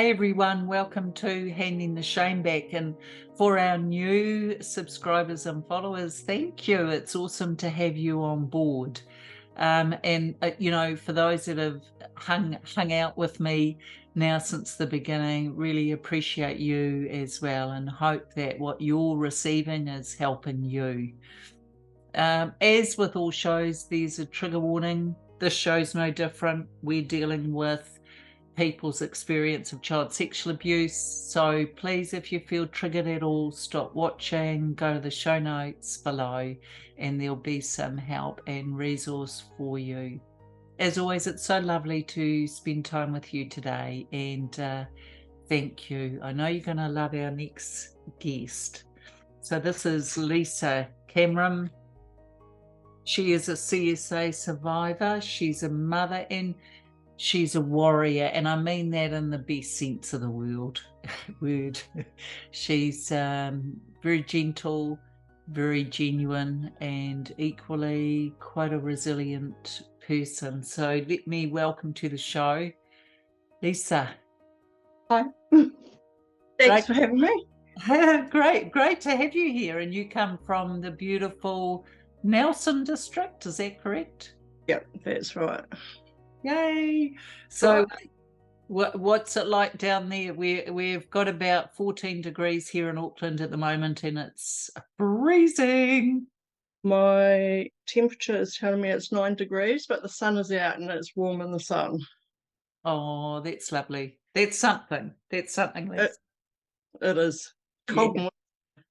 Hey everyone, welcome to Handing the Shame Back. And for our new subscribers and followers, thank you. It's awesome to have you on board. For those that have hung out with me now since the beginning, really appreciate you as well, and hope that what you're receiving is helping you. As with all shows, there's a trigger warning. This show's no different. We're dealing with people's experience of child sexual abuse. So please, if you feel triggered at all, stop watching, go to the show notes below, and there'll be some help and resource for you. As always, it's so lovely to spend time with you today, and thank you. I know you're going to love our next guest. So this is Lisa Cameron. She is a CSA survivor. She's a mother and she's a warrior, and I mean that in the best sense of the word. She's very gentle, very genuine, and equally quite a resilient person. So let me welcome to the show, Lisa. Hi. Thanks for having me. Great to have you here. And you come from the beautiful Nelson district, is that correct? Yep, that's right. Yay! So what's it like down there? We've got about 14 degrees here in Auckland at the moment, and it's freezing. My temperature is telling me it's 9 degrees, but the sun is out and it's warm in the sun. Oh, that's lovely. That's something. It is cold, Yeah.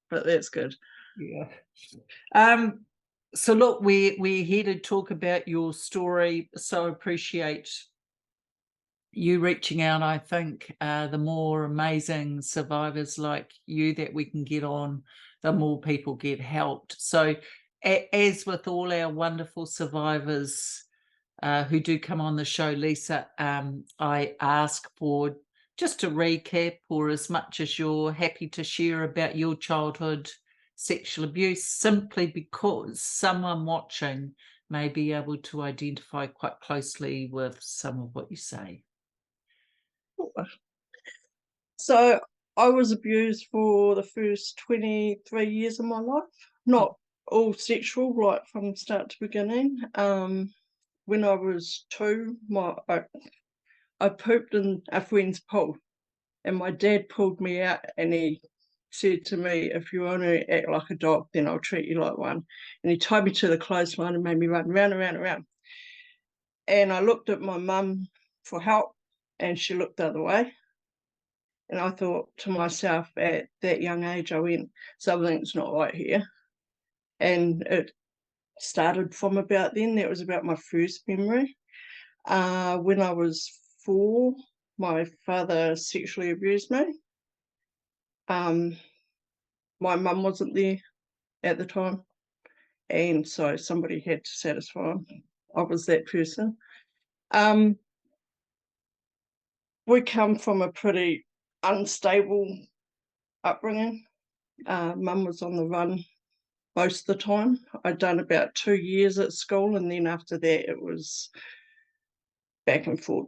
but that's good. Yeah. So look, we're here to talk about your story. So appreciate you reaching out. I think the more amazing survivors like you that we can get on, the more people get helped. So as with all our wonderful survivors who do come on the show, Lisa, I ask for just a recap, or as much as you're happy to share about your childhood sexual abuse, simply because someone watching may be able to identify quite closely with some of what you say. So I was abused for the first 23 years of my life. Not all sexual, right from start to beginning. When I was 2, I pooped in a friend's pool, and my dad pulled me out and he said to me, if you want to act like a dog, then I'll treat you like one. And he tied me to the clothesline and made me run round and round and round. And I looked at my mum for help, and she looked the other way. And I thought to myself at that young age, I went, something's not right here. And it started from about then. That was about my first memory. When I was 4, my father sexually abused me. My mum wasn't there at the time, and so somebody had to satisfy him. I was that person. We come from a pretty unstable upbringing. Mum was on the run most of the time. I'd done about 2 years at school, and then after that it was back and forth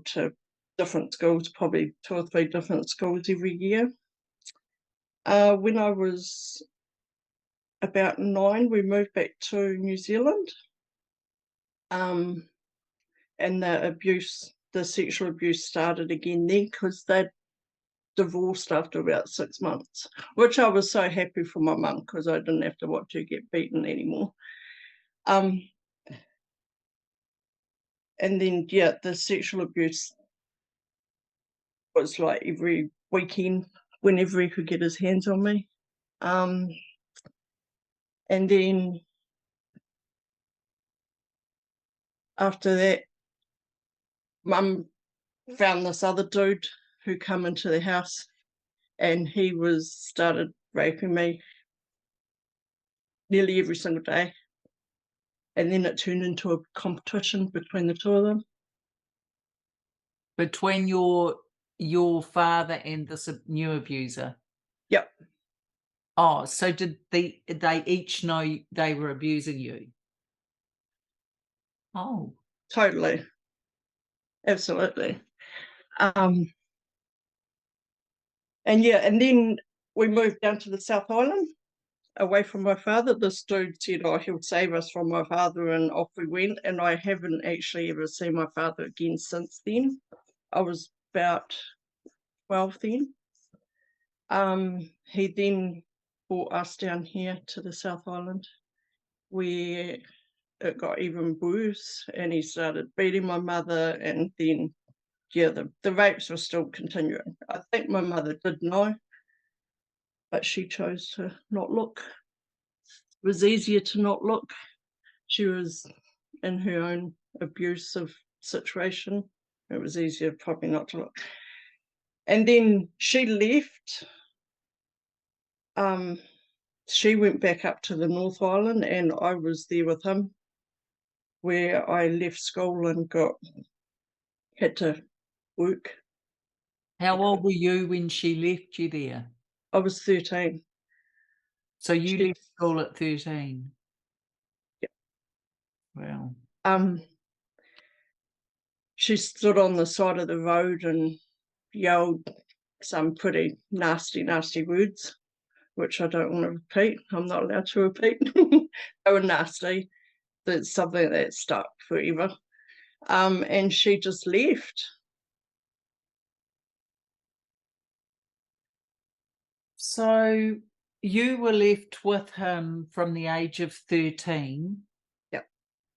to different schools, probably 2 or 3 different schools every year. When I was about 9, we moved back to New Zealand. And the sexual abuse started again then, because they'd divorced after about 6 months, which I was so happy for my mum, because I didn't have to watch her get beaten anymore. And then, the sexual abuse was like every weekend, whenever he could get his hands on me. And then after that, Mum found this other dude who come into the house, and he started raping me nearly every single day. And then it turned into a competition between the two of them. Between your father and this new abuser? Yep. Oh, so did they each know they were abusing you? Oh. Totally. Absolutely. And yeah, and then we moved down to the South Island, away from my father. This dude said, oh, he'll save us from my father, and off we went. And I haven't actually ever seen my father again since then. I was about 12 then. He then brought us down here to the South Island, where it got even worse, and he started beating my mother, and then yeah, the rapes were still continuing. I think my mother did know, but she chose to not look. It was easier to not look. She was in her own abusive situation. It was easier probably not to look. And then she left. She went back up to the North Island, and I was there with him, where I left school and had to work. How old were you when she left you there? I was 13. So you She, left school at 13? yeah. Wow. She stood on the side of the road and yelled some pretty nasty, nasty words, which I don't want to repeat. I'm not allowed to repeat. They were nasty. That's something that stuck forever. And she just left. So you were left with him from the age of 13? Yep.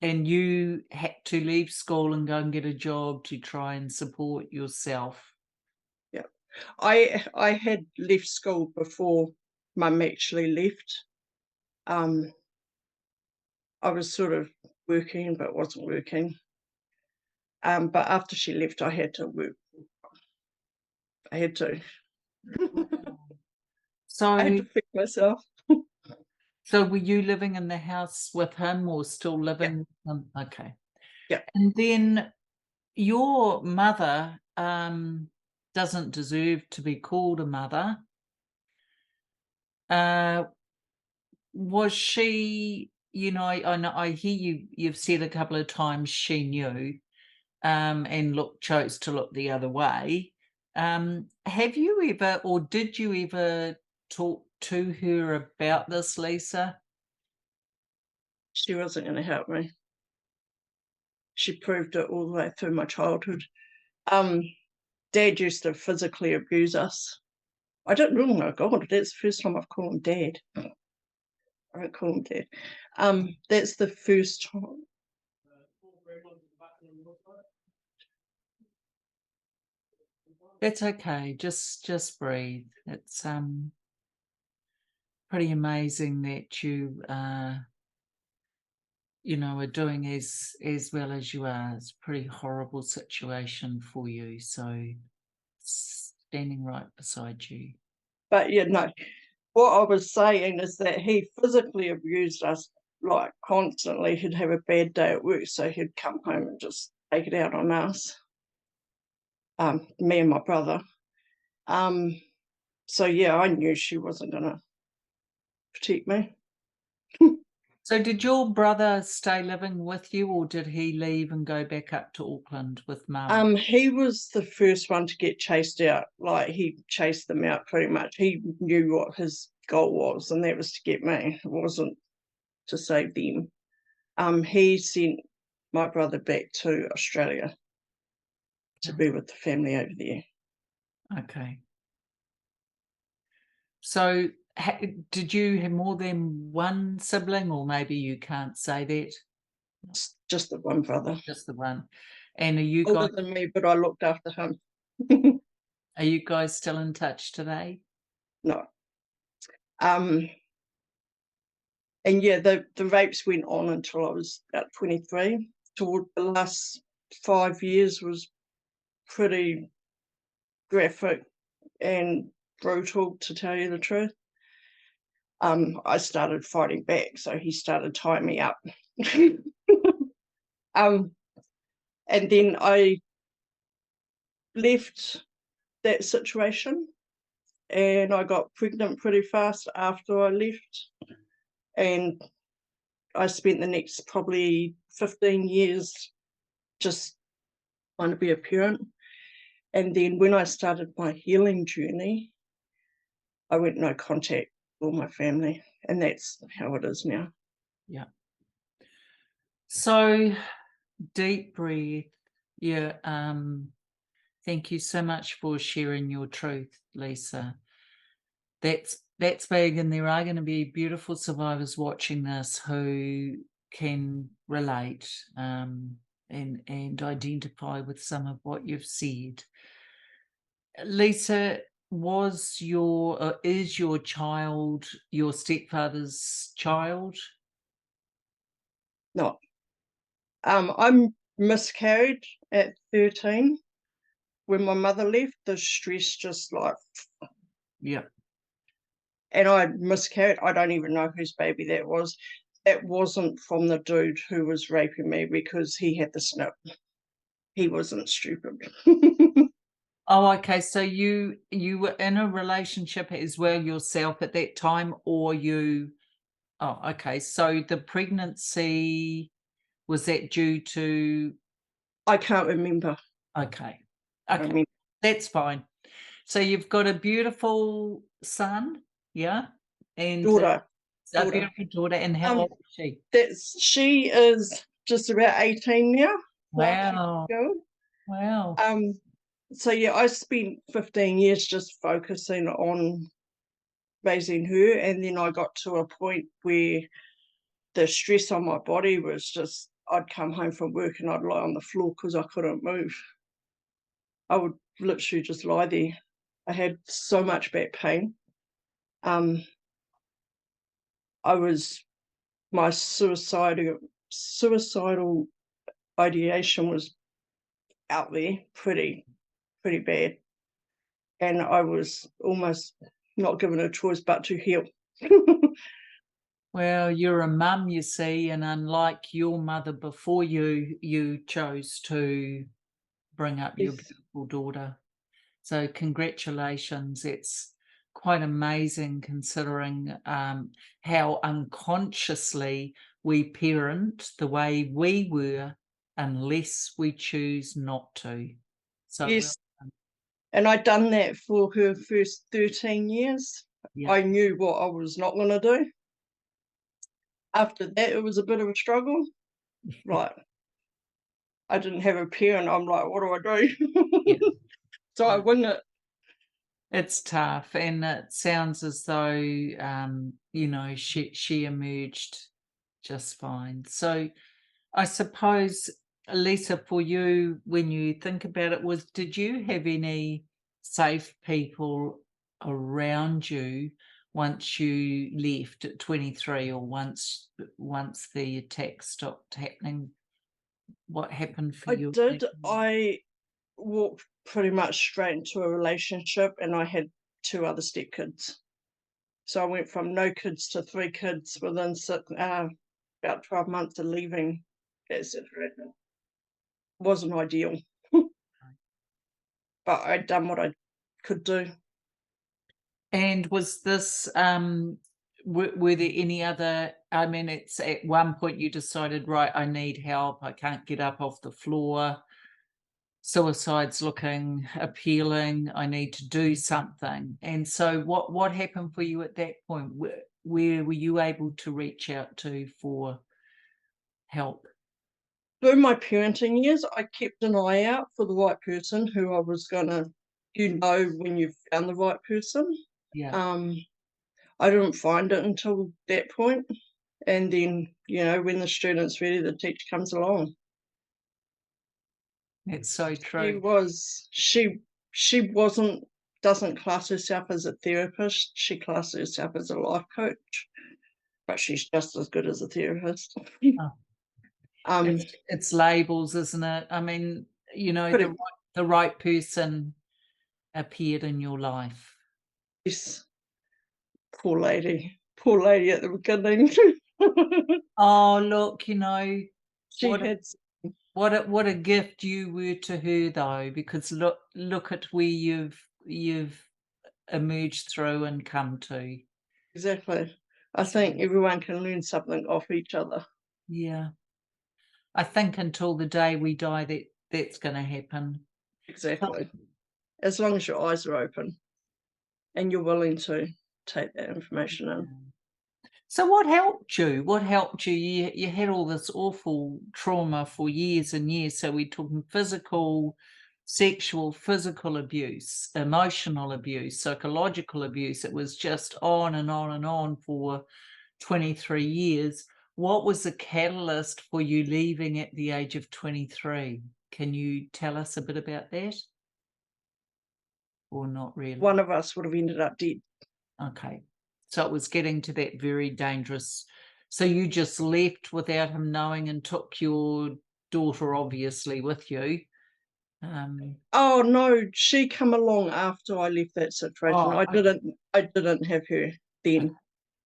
And you had to leave school and go and get a job to try and support yourself? Yep. I had left school before Mum actually left. I was sort of working but wasn't working. But after she left, I had to work. I had to. I had to So fix myself. so were you living in the house with him or still Yeah. living with him? Okay. Yeah. And then your mother doesn't deserve to be called a mother. Was she, I know I hear you've said a couple of times she knew, and chose to look the other way. Have you ever, or did you ever talk to her about this, Lisa? She wasn't going to help me. She proved it all the way through my childhood. Dad used to physically abuse us. I don't, oh my God, that's the first time I've called him Dad. I don't call him Dad. That's the first time. It's okay. Just breathe. It's pretty amazing that you are doing as well as you are. It's a pretty horrible situation for you. So standing right beside you. But yeah, no, what I was saying is that he physically abused us like constantly. He'd have a bad day at work, so he'd come home and just take it out on us, me and my brother. So yeah, I knew she wasn't going to protect me. So did your brother stay living with you, or did he leave and go back up to Auckland with Mum? He was the first one to get chased out. Like, he chased them out pretty much. He knew what his goal was, and that was to get me. It wasn't to save them. He sent my brother back to Australia to be with the family over there. Okay. So did you have more than one sibling, or maybe you can't say that? It's just the one brother. Just the one. And are you Older guys than me, but I looked after him. still in touch today? No. And yeah, the rapes went on until I was about 23. Toward the last 5 years was pretty graphic and brutal, to tell you the truth. I started fighting back, so he started tying me up. And then I left that situation, and I got pregnant pretty fast after I left, and I spent the next probably 15 years just trying to be a parent. And then when I started my healing journey, I went no contact with all my family, and that's how it is now. Yeah. So deep breath. Yeah. Thank you so much for sharing your truth, Lisa. That's big, and there are going to be beautiful survivors watching this who can relate, and identify with some of what you've said. Lisa, is your child your stepfather's child? No, I'm miscarried at 13. When my mother left, the stress just like, Yeah. and I miscarried. I don't even know whose baby that was. It wasn't from the dude who was raping me because he had the snip. He wasn't stupid. Oh, okay. So you were in a relationship as well yourself at that time, or you? Oh, okay. So the pregnancy, was that due to? I can't remember. Okay. I Okay. mean, That's fine. So you've got a beautiful son, yeah? And daughter, a daughter. beautiful daughter, and how Um, old is she? she is just about 18 now. Like she's Wow. going. Wow. Um, so yeah, I spent 15 years just focusing on raising her, and then I got to a point where the stress on my body was just, I'd come home from work and I'd lie on the floor because I couldn't move. I would literally just lie there. I had so much back pain. Um, I was my suicidal ideation was out there, pretty bad, and I was almost not given a choice but to heal. Well, you're a mum, you see, and unlike your mother before you, you chose to bring up your Yes, beautiful daughter. So congratulations. It's quite amazing considering how unconsciously we parent the way we were unless we choose not to. So well yes, done. and I'd done that for her first 13 years. Yeah. I knew what I was not going to do. After that, it was a bit of a struggle. Like, I didn't have a parent. I'm like, what do I Yeah. do? So I Yeah. wing it. It's tough, and it sounds as though she emerged just fine. So I suppose, Lisa, for you, when you think about it, did you have any safe people around you once you left at 23, or once the attack stopped happening? What happened for I you at that did. point? I walked pretty much straight into a relationship, and I had two other stepkids. So I went from no kids to three kids within about 12 months of leaving that situation. Wasn't ideal, but I'd done what I could do. And was this, were there any other, I mean, it's at one point you decided, right, I need help, I can't get up off the floor, suicide's looking appealing, I need to do something. And so what happened for you at that point? Where were you able to reach out to for help? Through my parenting years, I kept an eye out for the right person who I was going to, when you've found the right person. Yeah, Um, I didn't find it until that point. And then, when the student's ready, the teacher comes along. it's so She true. was, she wasn't, doesn't class herself as a therapist. She classes herself as a life coach, but she's just as good as a therapist. Oh, um, it's labels, isn't it? I mean, pretty, the right person appeared in your life. yes, poor lady at the beginning. Oh, look, She what a had, what a gift you were to her though, because look at where you've emerged through and come to. exactly. I So, think everyone can learn something off each other. yeah. I think until the day we die that's gonna happen. So Exactly. As long as your eyes are open. and you're willing to take that information in. So what helped you? What helped you? You had all this awful trauma for years and years. So we're talking physical, sexual, physical abuse, emotional abuse, psychological abuse. It was just on and on and on for 23 years. What was the catalyst for you leaving at the age of 23? Can you tell us a bit about that? Or not really? One of us would have ended up dead. Okay. So it was getting to that very dangerous. So you just left without him knowing and took your daughter obviously with you. Oh, no, she come along after I left that situation. Oh, I didn't have her then.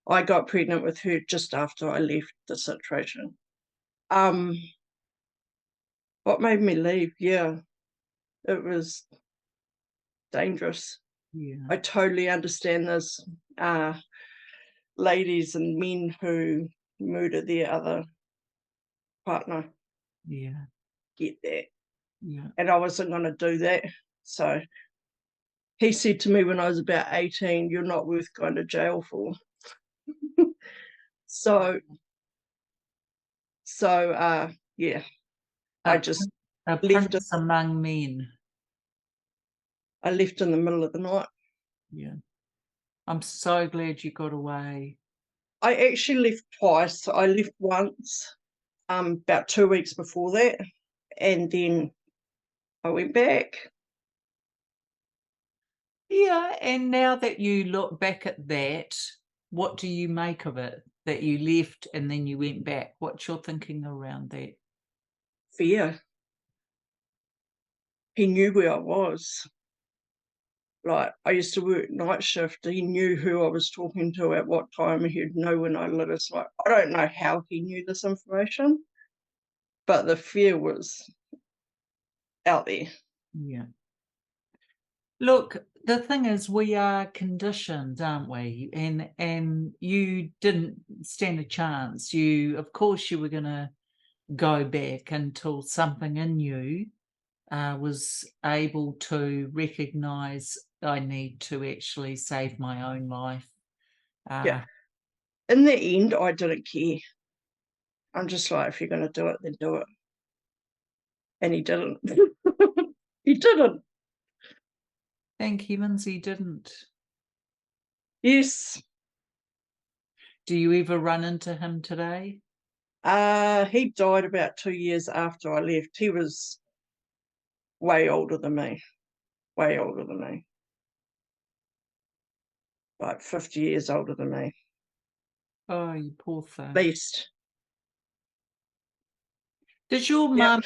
I got pregnant with her just after I left the situation. Um, what made me leave? Yeah, it was dangerous. yeah, I totally understand this. Ladies and men who murder their other partner yeah, get that. yeah. And I wasn't going to do that. So he said to me when I was about 18, "You're not worth going to jail for." So, yeah, I A, just a left it. prince among men. I left in the middle of the night. Yeah. I'm so glad you got away. I actually left twice. I left once, about 2 weeks before that, and then I went back. Yeah, and now that you look back at that, what do you make of it? That you left and then you went back. What's your thinking around that? Fear. He knew where I was. Like, I used to work night shift. He knew who I was talking to at what time. He'd know when I lit us. Like, I don't know how he knew this information, but the fear was out there. Yeah. Look, the thing is we are conditioned, aren't we? And you didn't stand a chance. You of course you were gonna go back until something in you was able to recognize I need to actually save my own life. Yeah. Uh, In the end, I didn't care. I'm just like, if you're going to do it, then do it. And he didn't. He didn't. thank heavens he didn't. Yes. Do you ever run into him today? He died about 2 years after I left. He was way older than me. Way older than me. Like 50 years older than me. Oh, you poor At thing. least. Does your Yep. mum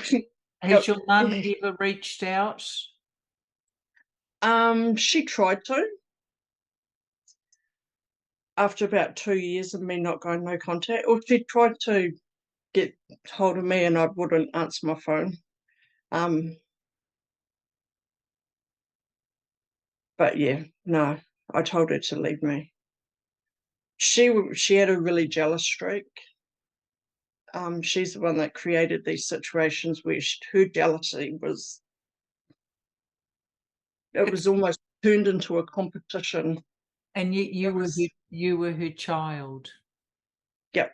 Has Yep. your mum ever reached out? She tried to. After about 2 years of me not going no contact, or she tried to get hold of me and I wouldn't answer my phone. Um, but yeah, no, I told her to leave me. She had a really jealous streak. She's the one that created these situations where her jealousy was, it was It's almost turned into a competition. and yet It was, you were her child. yeah,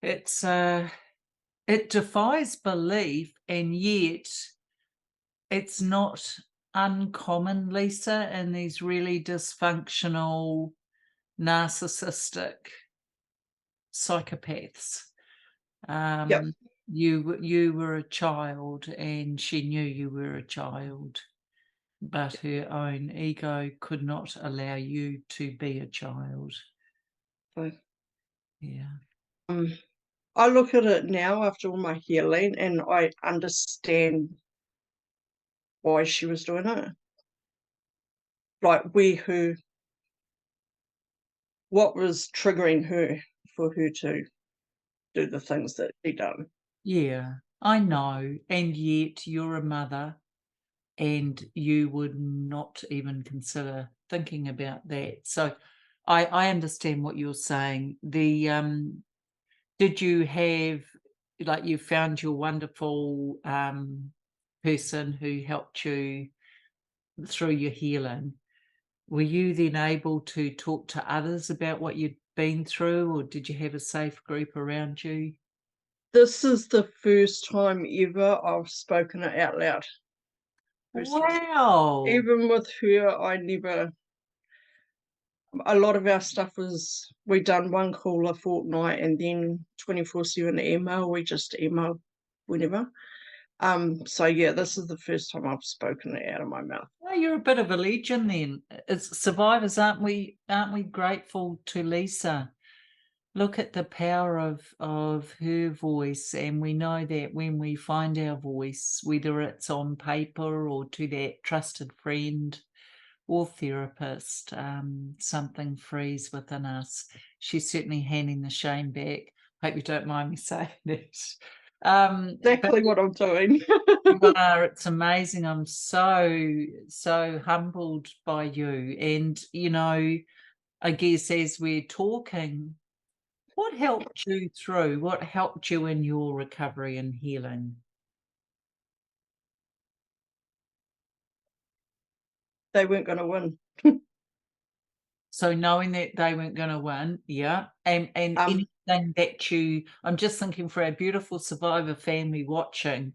It's it defies belief, and yet it's not uncommon, Lisa, in these really dysfunctional, narcissistic psychopaths. yeah, Um, you were a child, and she knew you were a child, but her own ego could not allow you to be a child. so, Yeah. um, I look at it now after all my healing and I understand why she was doing it. Like what was triggering her for her to do the things that she done. Yeah, I know. And yet you're a mother and you would not even consider thinking about that. So I understand what you're saying. Did you have like you found your wonderful person who helped you through your healing? Were you then able to talk to others about what you'd been through, or did you have a safe group around you? This is the first time ever I've spoken it out loud. Wow. Even with her, I never. A lot of our stuff was we done one call a fortnight and then 24/7 email. We just email whenever. So yeah, this is the first time I've spoken it out of my mouth. Well, you're a bit of a legend then. As survivors, aren't we grateful to Lisa? Look at the power of her voice, and we know that when we find our voice, whether it's on paper or to that trusted friend or therapist, something frees within us. She's certainly handing the shame back. Hope you don't mind me saying that. But Exactly what I'm doing. you are, it's amazing. I'm so humbled by you. And, I guess as we're talking, what helped you through? What helped you in your recovery and healing? They weren't going to win. So knowing that they weren't gonna win, yeah, and Um, anything that I'm just thinking for our beautiful survivor family watching,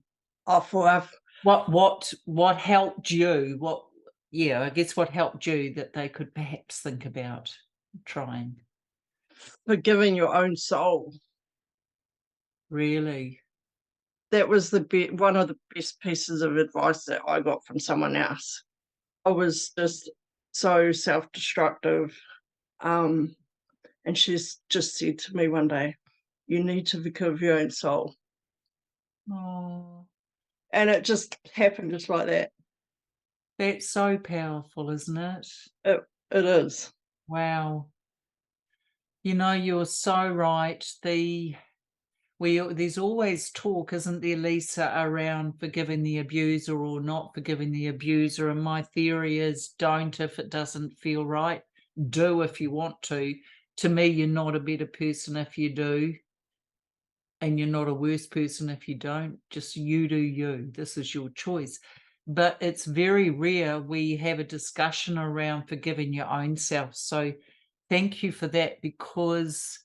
off of what helped you? I guess what helped you that they could perhaps think about trying? forgiving your own soul. Really? That was one of the best pieces of advice that I got from someone else. I was just so self-destructive. Um, and she's just said to me one day, "You need to forgive your own soul." Oh, And it just happened just like that. that's so powerful, isn't it? It is. Wow. You're so right. There's always talk, isn't there, Lisa, around forgiving the abuser or not forgiving the abuser. And my theory is don't if it doesn't feel right. Do if you want to. To me, you're not a better person if you do. And you're not a worse person if you don't. Just you do you. This is your choice. But it's very rare we have a discussion around forgiving your own self. So thank you for that, because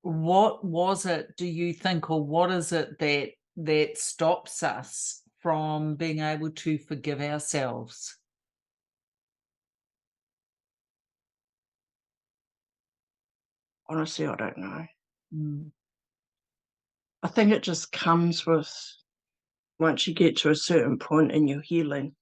what was it, do you think, or what is it that stops us from being able to forgive ourselves? Honestly, I don't know. Mm. I think it just comes with once you get to a certain point in your healing.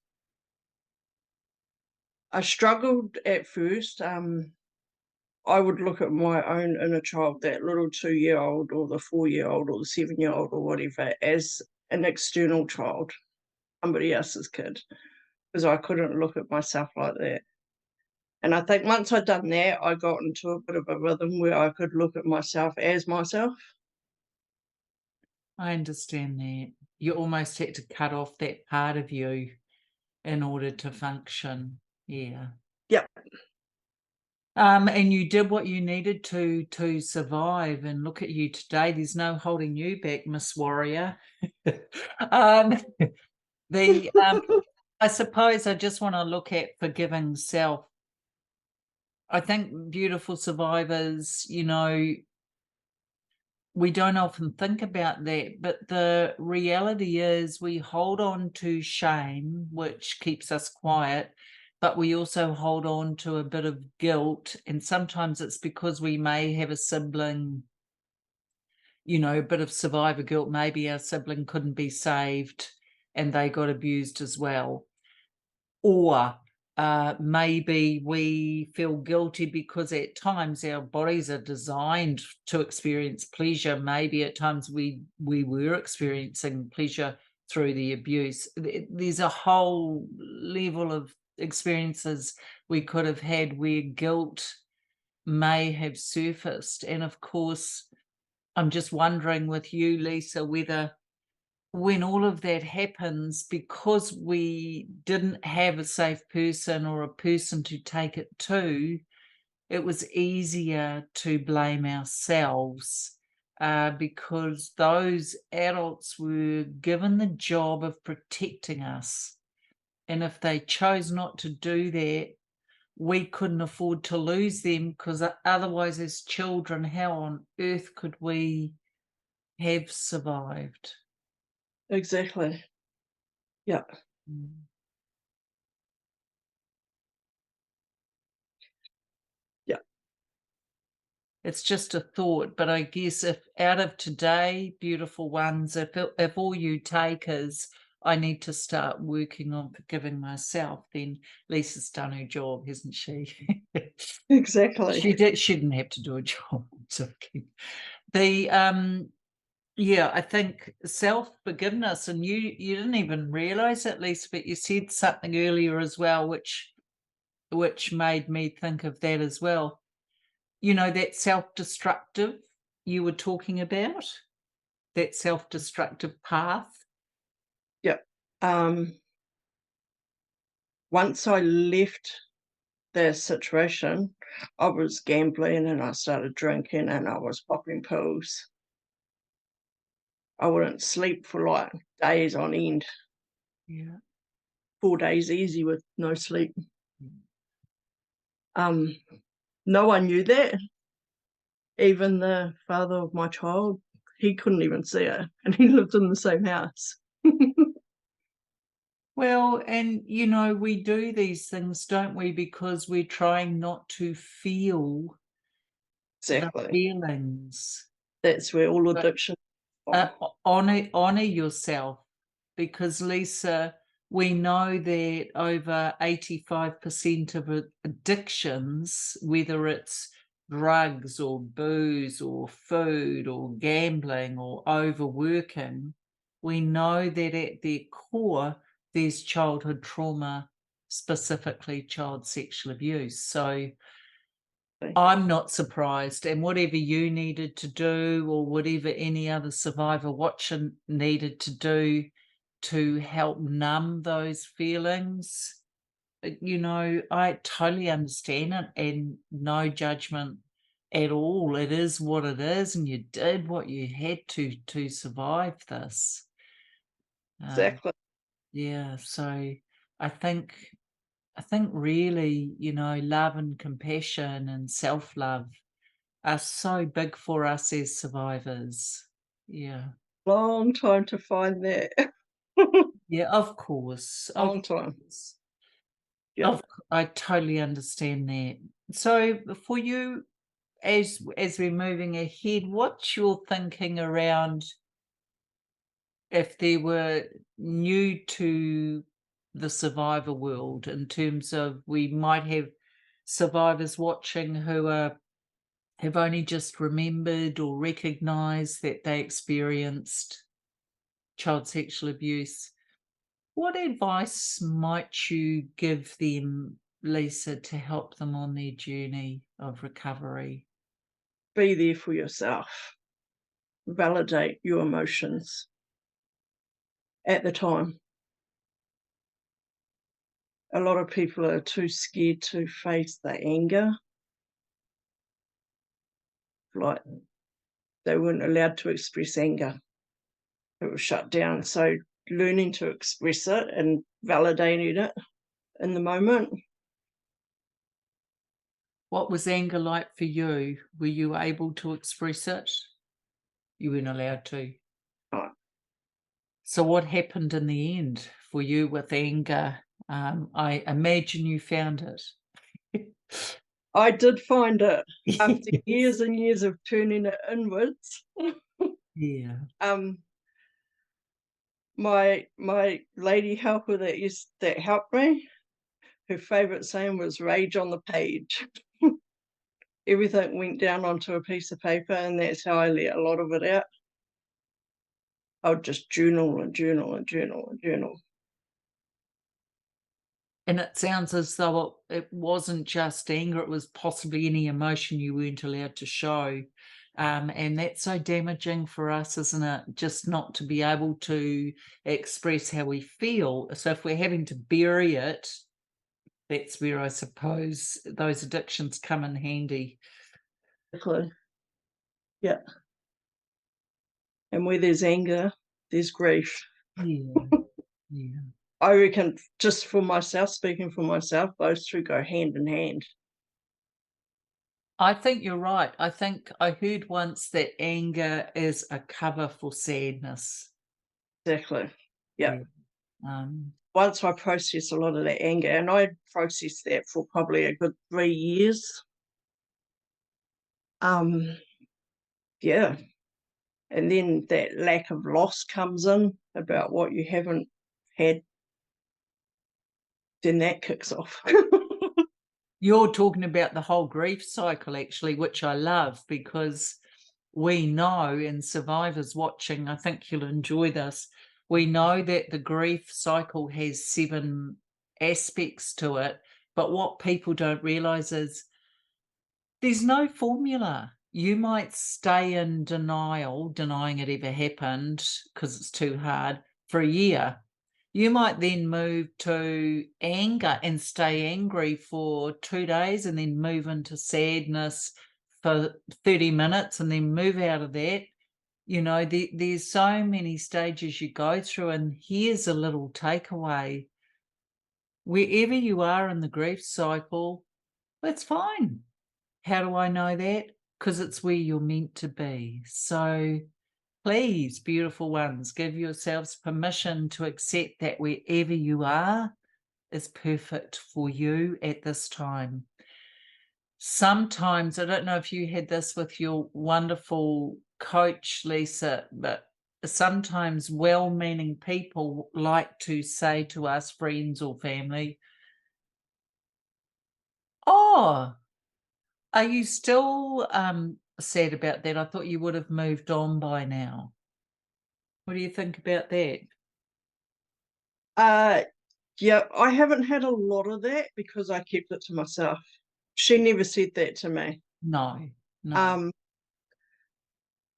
I struggled at first. I would look at my own inner child, that little 2-year-old or the 4-year-old or the 7-year-old or whatever, as an external child, somebody else's kid, because I couldn't look at myself like that. And I think once I'd done that, I got into a bit of a rhythm where I could look at myself as myself. I understand that. You almost had to cut off that part of you in order to function. Yeah. Yep. And you did what you needed to survive, and look at you today. There's no holding you back, Miss Warrior. um, I suppose I just want to look at forgiving self. I think beautiful survivors, we don't often think about that, but the reality is we hold on to shame, which keeps us quiet, but we also hold on to a bit of guilt. And sometimes it's because we may have a sibling, a bit of survivor guilt. Maybe our sibling couldn't be saved and they got abused as well. Or maybe we feel guilty because at times our bodies are designed to experience pleasure. Maybe at times we were experiencing pleasure through the abuse. There's a whole level of experiences we could have had where guilt may have surfaced. And of course, I'm just wondering with you, Lisa, whether when all of that happens, because we didn't have a safe person or a person to take it to, it was easier to blame ourselves, because those adults were given the job of protecting us. And if they chose not to do that, we couldn't afford to lose them, because otherwise, as children, how on earth could we have survived? Exactly. Yeah. Mm. Yeah. It's just a thought, but I guess if out of today, beautiful ones, if all you take is, "I need to start working on forgiving myself," then Lisa's done her job, hasn't she? Exactly. She didn't have to do a job. I'm joking. The, yeah, I think self-forgiveness, and you didn't even realize it, Lisa, but you said something earlier as well, which made me think of that as well. You know, that self-destructive you were talking about, that self-destructive path? Yeah. Once I left the situation, I was gambling and I started drinking and I was popping pills. I wouldn't sleep for like days on end, Yeah. 4 days easy with no sleep. Mm. Um, no one knew that. Even the father of my child, he couldn't even see it, and he lived in the same house. Well, and, you know, we do these things, don't we, because we're trying not to feel the Exactly. feelings. That's where all But, addiction from. honor yourself, because, Lisa, we know that over 85% of addictions, whether it's drugs or booze or food or gambling or overworking, we know that at their core, there's childhood trauma, specifically child sexual abuse. So I'm not surprised, and whatever you needed to do, or whatever any other survivor watching needed to do to help numb those feelings, you know, I totally understand it, and no judgment at all. It is what it is, and you did what you had to survive this. Um, Exactly. yeah, so I think I think really, you know, love and compassion and self-love are so big for us as survivors. Yeah. Long time to find that. Yeah, of course. Of Long time. course. Yeah. I totally understand that. So for you, as we're moving ahead, what's your thinking around, if there were new to the survivor world, in terms of, we might have survivors watching who have only just remembered or recognized that they experienced child sexual abuse. What advice might you give them, Lisa, to help them on their journey of recovery? Be there for yourself. Validate your emotions at the time. A lot of people are too scared to face the anger, like they weren't allowed to express anger. It was shut down. So learning to express it and validating it in the moment. What was anger like for you? Were you able to express it? You weren't allowed to. Right. So, what happened in the end for you with anger? I imagine you found it. I did find it after Yes. years and years of turning it inwards. Yeah. um, my lady helper that helped me, her favourite saying was "rage on the page." Everything went down onto a piece of paper, and that's how I let a lot of it out. I would just journal and journal and journal and journal. And it sounds as though it wasn't just anger, it was possibly any emotion you weren't allowed to show. And that's so damaging for us, isn't it? Just not to be able to express how we feel. So if we're having to bury it, that's where I suppose those addictions come in handy. Exactly. Yeah. And where there's anger, there's grief. Yeah, yeah. I reckon, just for myself, speaking for myself, those two go hand in hand. I think you're right. I think I heard once that anger is a cover for sadness. Exactly. Yeah. Yeah. Um, Once I process a lot of that anger, and I processed that for probably a good 3 years. Yeah. And then that lack of loss comes in about what you haven't had, then that kicks off. you're talking about the whole grief cycle, actually, which I love because we know, and survivors watching, I think you'll enjoy this. We know that the grief cycle has 7 aspects to it, but what people don't realize is there's no formula. You might stay in denial, denying it ever happened because it's too hard, for a year. You might then move to anger and stay angry for 2 days and then move into sadness for 30 minutes and then move out of that. You know, there's so many stages you go through, and here's a little takeaway. Wherever you are in the grief cycle, that's fine. How do I know that? Because it's where you're meant to be. So please, beautiful ones, give yourselves permission to accept that wherever you are is perfect for you at this time. Sometimes, I don't know if you had this with your wonderful coach, Lisa, but sometimes well-meaning people like to say to us, friends or family, "Oh, are you still sad about that? I thought you would have moved on by now." What do you think about that? uh, yeah, I haven't had a lot of that because I kept it to myself. She never said that to me. No, no. Um,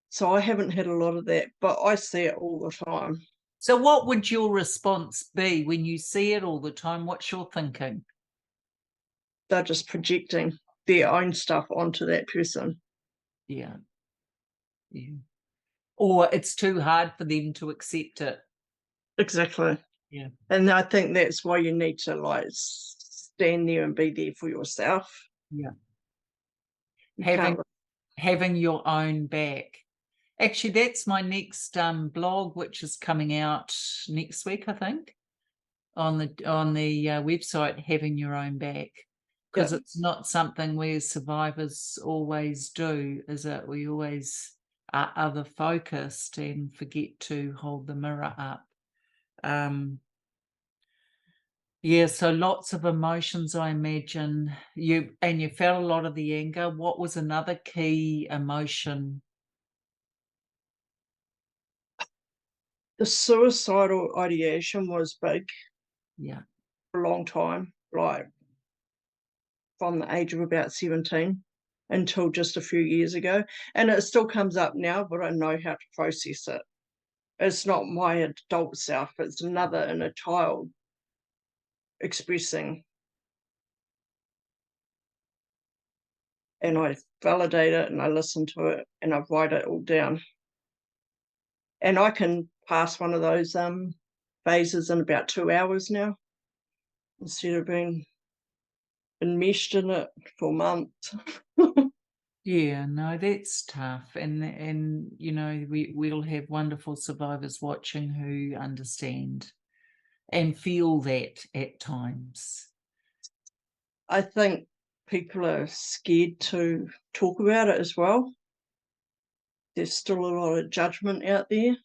so I haven't had a lot of that, but I see it all the time. So what would your response be when you see it all the time? What's your thinking? They're just projecting their own stuff onto that person. Yeah, yeah. Or it's too hard for them to accept it. Exactly. Yeah, And I think that's why you need to like stand there and be there for yourself. yeah. You Having can't. having your own back. Actually, that's my next blog, which is coming out next week, I think, on the website. Having your own back, Yeah, because it's not something we as survivors always do, is it? We always are other focused and forget to hold the mirror up. Yeah, so lots of emotions, I imagine. You felt a lot of the anger. What was another key emotion? the suicidal ideation was big Yeah, for a long time, like from the age of about 17 until just a few years ago. And it still comes up now, but I know how to process it. It's not my adult self, it's another inner child expressing. And I validate it and I listen to it and I write it all down. And I can pass one of those phases in about 2 hours now instead of being enmeshed in it for months. yeah, no, that's tough. And you know, we'll have wonderful survivors watching who understand and feel that at times. I think people are scared to talk about it as well. There's still a lot of judgment out there.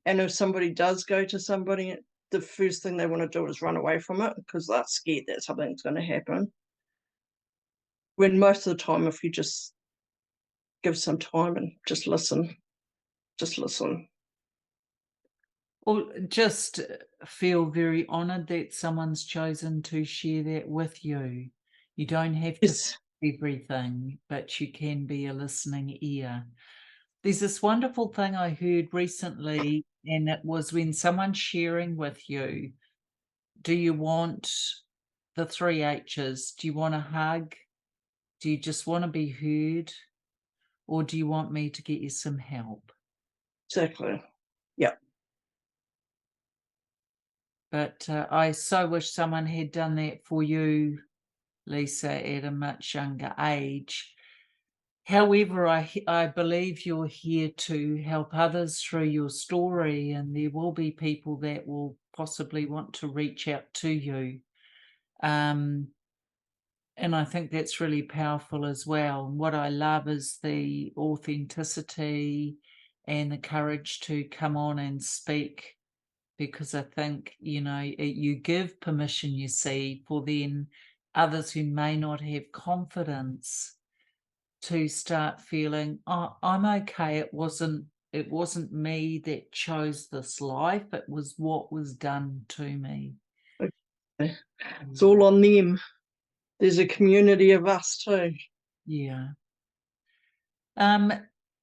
And if somebody does go to somebody, the first thing they want to do is run away from it because they're scared that something's going to happen. When most of the time, if you just give some time and just listen. Or just feel very honored that someone's chosen to share that with you. You don't have to Yes, say everything, but you can be a listening ear. There's this wonderful thing I heard recently, and it was when someone's sharing with you, do you want the 3 H's? Do you want a hug? Do you just want to be heard? Or do you want me to get you some help? exactly. Yeah. But I so wish someone had done that for you, Lisa, at a much younger age. However, I believe you're here to help others through your story, and there will be people that will possibly want to reach out to you. Um, and I think that's really powerful as well. And what I love is the authenticity and the courage to come on and speak, because I think, you give permission, you see, for then others who may not have confidence to start feeling, oh, I'm okay. It wasn't me that chose this life. It was what was done to me. Okay. It's Mm. all on them. There's a community of us too. Yeah. Um,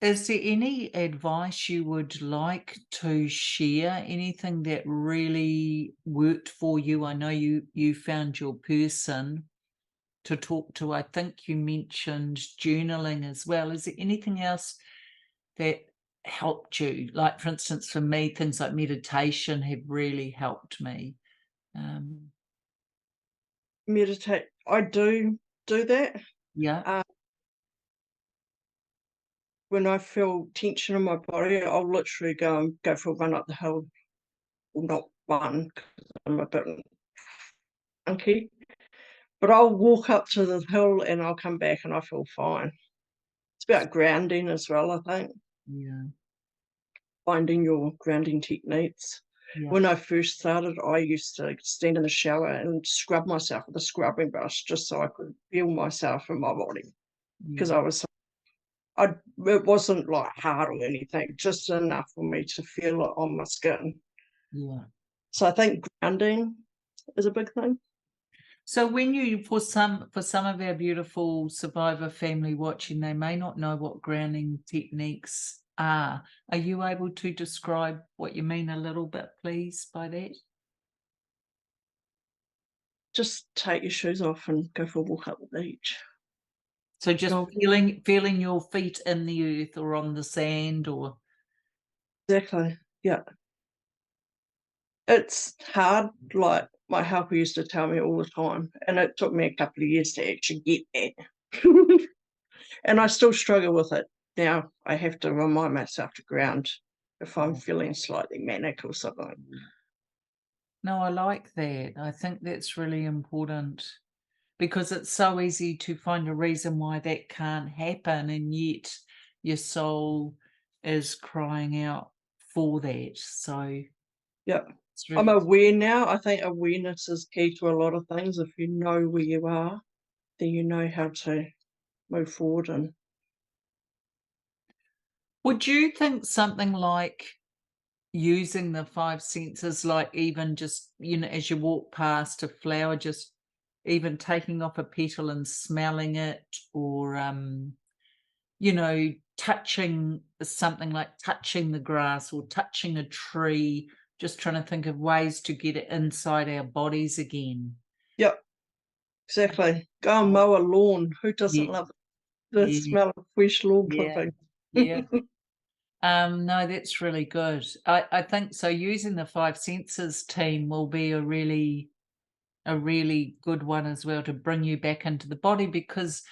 is there any advice you would like to share? Anything that really worked for you? I know you found your person to talk to. I think you mentioned journaling as well. Is there anything else that helped you? Like, for instance, for me, things like meditation have really helped me. Um, Meditate. I do that. yeah, Uh, when I feel tension in my body, I'll literally go for a run up the hill. Well, not one, because I'm a bit funky, but I'll walk up to the hill and I'll come back and I feel fine. It's about grounding as well, I think, yeah, finding your grounding techniques. yeah, When I first started, I used to stand in the shower and scrub myself with a scrubbing brush just so I could feel myself in my body, because yeah, it wasn't like hard or anything, just enough for me to feel it on my skin. yeah. So I think grounding is a big thing. So when for some of our beautiful survivor family watching, they may not know what grounding techniques are. Are you able to describe what you mean a little bit, please, by that? Just take your shoes off and go for a walk up the beach. So just Go feeling your feet in the earth or on the sand, or exactly. Yeah. It's hard, like my helper used to tell me all the time, and it took me a couple of years to actually get that. And I still struggle with it. Now I have to remind myself to ground if I'm feeling slightly manic or something. no, I like that. I think that's really important, because it's so easy to find a reason why that can't happen, and yet your soul is crying out for that. So Yeah. it's I'm really aware now. I think awareness is key to a lot of things. If you know where you are, then you know how to move forward. And Would you think something like using the five senses, like even just, as you walk past a flower, just even taking off a petal and smelling it, or touching something, like touching the grass or touching a tree, just trying to think of ways to get it inside our bodies again. yeah, exactly. Go and Oh, mow a lawn. Who doesn't yeah, love the yeah, smell of fresh lawn yeah, clippings? yeah. No, that's really good. I think so. Using the five senses team will be a really good one as well, to bring you back into the body, because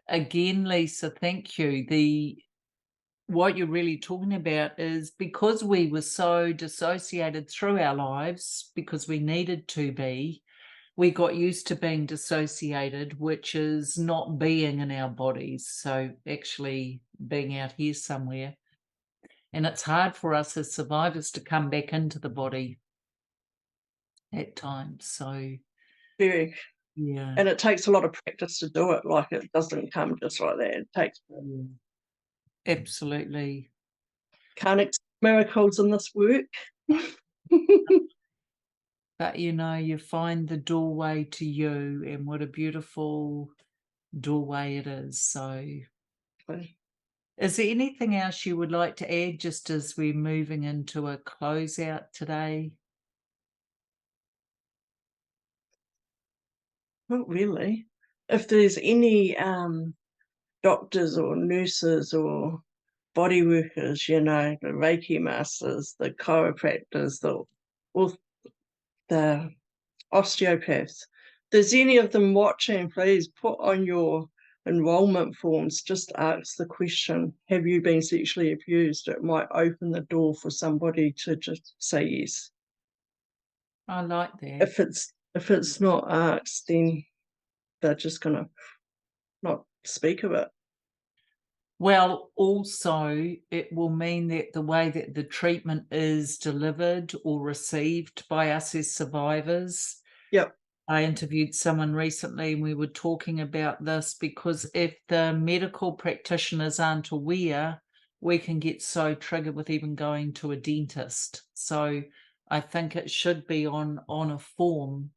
again, Lisa, thank you. What you're really talking about is, because we were so dissociated through our lives, because we needed to be, we got used to being dissociated, which is not being in our bodies. So actually being out here somewhere. And it's hard for us as survivors to come back into the body at times. So Very. yeah, And it takes a lot of practice to do it. Like it doesn't come just like that. It takes, yeah, absolutely. can't expect miracles in this work. But you find the doorway to you, and what a beautiful doorway it is. So is there anything else you would like to add, just as we're moving into a closeout today? Not really. If there's any doctors or nurses or body workers, the Reiki masters, the chiropractors, the the osteopaths. There's any of them watching, please put on your enrollment forms, just ask the question, have you been sexually abused? It might open the door for somebody to just say yes. I like that. If it's not asked, then they're just gonna not speak of it. Well, also, it will mean that the way that the treatment is delivered or received by us as survivors. Yep. I interviewed someone recently and we were talking about this, because if the medical practitioners aren't aware, we can get so triggered with even going to a dentist. So I think it should be on a form.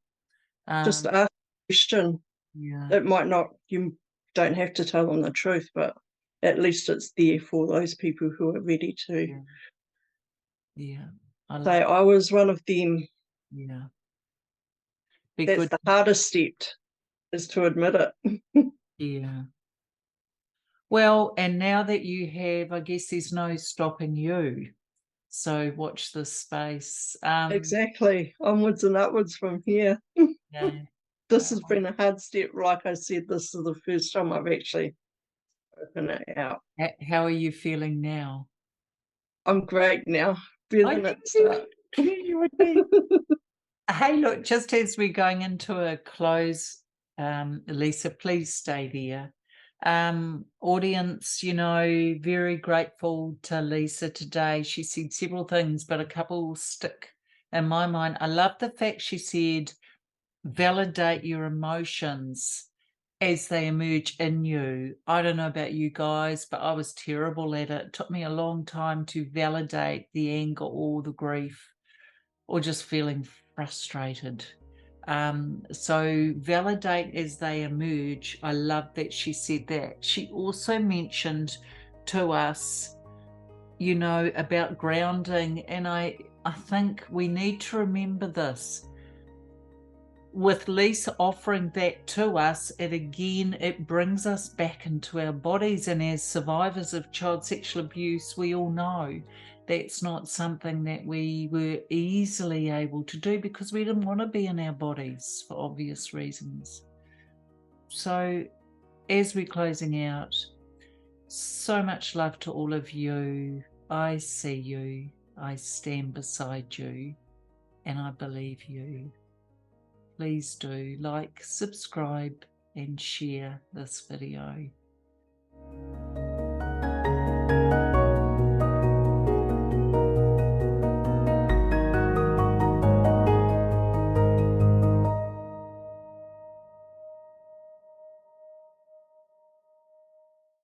Just ask the question. Yeah, It might not, you don't have to tell them the truth, but at least it's there for those people who are ready to yeah, yeah. I say, love. I was one of them. Yeah, be That's good. the hardest step, is to admit it. Yeah. Well, and now that you have, I guess there's no stopping you. So watch this space. Exactly. Onwards and upwards from here. Yeah. This has been a hard step. Like I said, this is the first time I've actually opened it out. How are you feeling now? I'm great now. Better I than knew at start. you would be. Hey, look, just as we're going into a close, Lisa, please stay there. Audience, very grateful to Lisa today. She said several things, but a couple stick in my mind. I love the fact she said, validate your emotions as they emerge in you. I don't know about you guys, but I was terrible at it. It took me a long time to validate the anger or the grief or just feeling frustrated. So validate as they emerge. I love that she said that. She also mentioned to us, about grounding, and I think we need to remember this. With Lisa offering that to us, it brings us back into our bodies. And as survivors of child sexual abuse, we all know that's not something that we were easily able to do, because we didn't want to be in our bodies for obvious reasons. So as we're closing out, so much love to all of you. I see you, I stand beside you, and I believe you. Please do like, subscribe, and share this video.